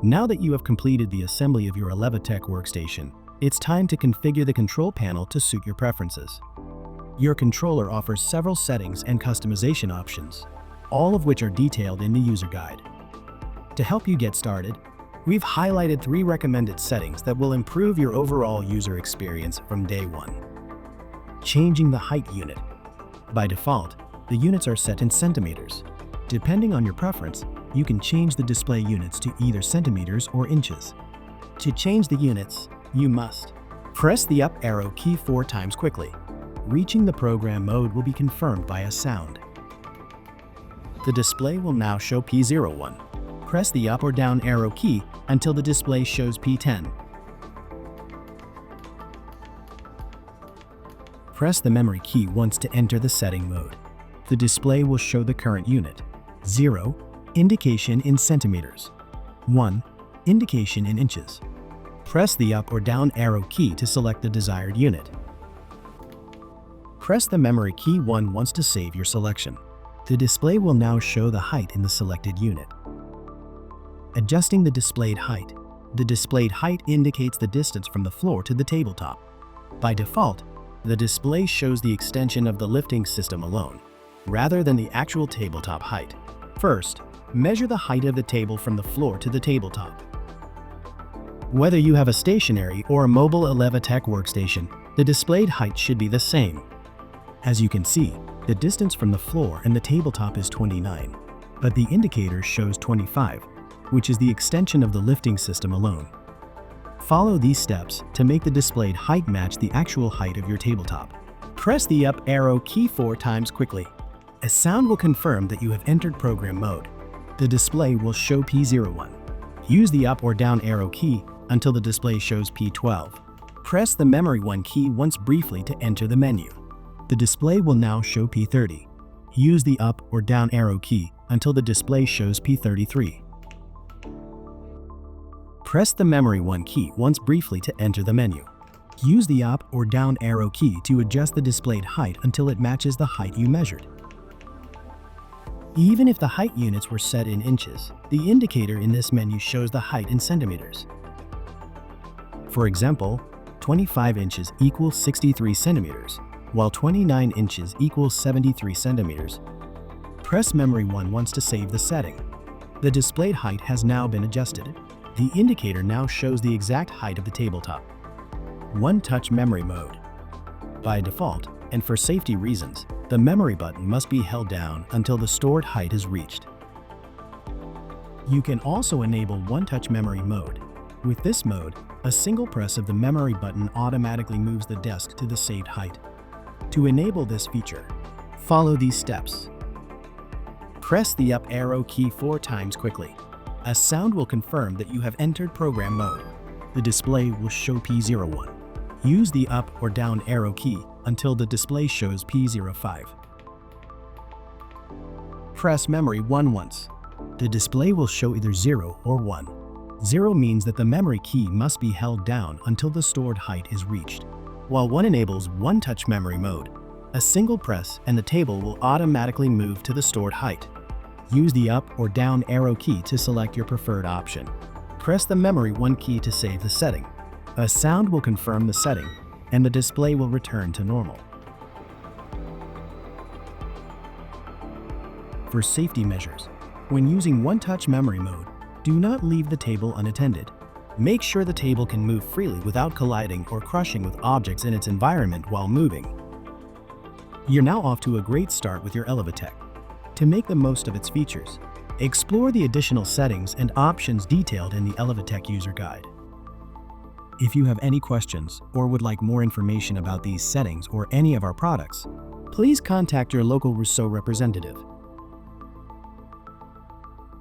Now that you have completed the assembly of your ElevaTek workstation, it's time to configure the control panel to suit your preferences. Your controller offers several settings and customization options, all of which are detailed in the user guide. To help you get started, we've highlighted 3 recommended settings that will improve your overall user experience from day one. Changing the height unit. By default, the units are set in centimeters. Depending on your preference, you can change the display units to either centimeters or inches. To change the units, you must press the up arrow key 4 times quickly. Reaching the program mode will be confirmed by a sound. The display will now show P01. Press the up or down arrow key until the display shows P10. Press the memory key once to enter the setting mode. The display will show the current unit. 0, indication in centimeters. 1, indication in inches. Press the up or down arrow key to select the desired unit. Press the memory key 1 once to save your selection. The display will now show the height in the selected unit. Adjusting the displayed height. The displayed height indicates the distance from the floor to the tabletop. By default, the display shows the extension of the lifting system alone, rather than the actual tabletop height. First, measure the height of the table from the floor to the tabletop. Whether you have a stationary or a mobile ElevaTek workstation, the displayed height should be the same. As you can see, the distance from the floor and the tabletop is 29, but the indicator shows 25, which is the extension of the lifting system alone. Follow these steps to make the displayed height match the actual height of your tabletop. Press the up arrow key 4 times quickly. A sound will confirm that you have entered program mode. The display will show P01. Use the up or down arrow key until the display shows P12. Press the memory 1 key once briefly to enter the menu. The display will now show P30. Use the up or down arrow key until the display shows P33. Press the memory 1 key once briefly to enter the menu. Use the up or down arrow key to adjust the displayed height until it matches the height you measured. Even if the height units were set in inches, the indicator in this menu shows the height in centimeters. For example, 25 inches equals 63 centimeters, while 29 inches equals 73 centimeters. Press memory 1 once to save the setting. The displayed height has now been adjusted. The indicator now shows the exact height of the tabletop. One-touch memory mode. By default, and for safety reasons, the memory button must be held down until the stored height is reached. You can also enable one-touch memory mode. With this mode, a single press of the memory button automatically moves the desk to the saved height. To enable this feature, follow these steps. Press the up arrow key 4 times quickly. A sound will confirm that you have entered program mode. The display will show P01. Use the up or down arrow key until the display shows P05. Press memory 1 once. The display will show either 0 or 1. 0 means that the memory key must be held down until the stored height is reached, while 1 enables one-touch memory mode. A single press and the table will automatically move to the stored height. Use the up or down arrow key to select your preferred option. Press the memory 1 key to save the setting. A sound will confirm the setting, and the display will return to normal. For safety measures, when using one-touch memory mode, do not leave the table unattended. Make sure the table can move freely without colliding or crushing with objects in its environment while moving. You're now off to a great start with your ElevaTek. To make the most of its features, explore the additional settings and options detailed in the ElevaTek user guide. If you have any questions or would like more information about these settings or any of our products, please contact your local Rousseau representative.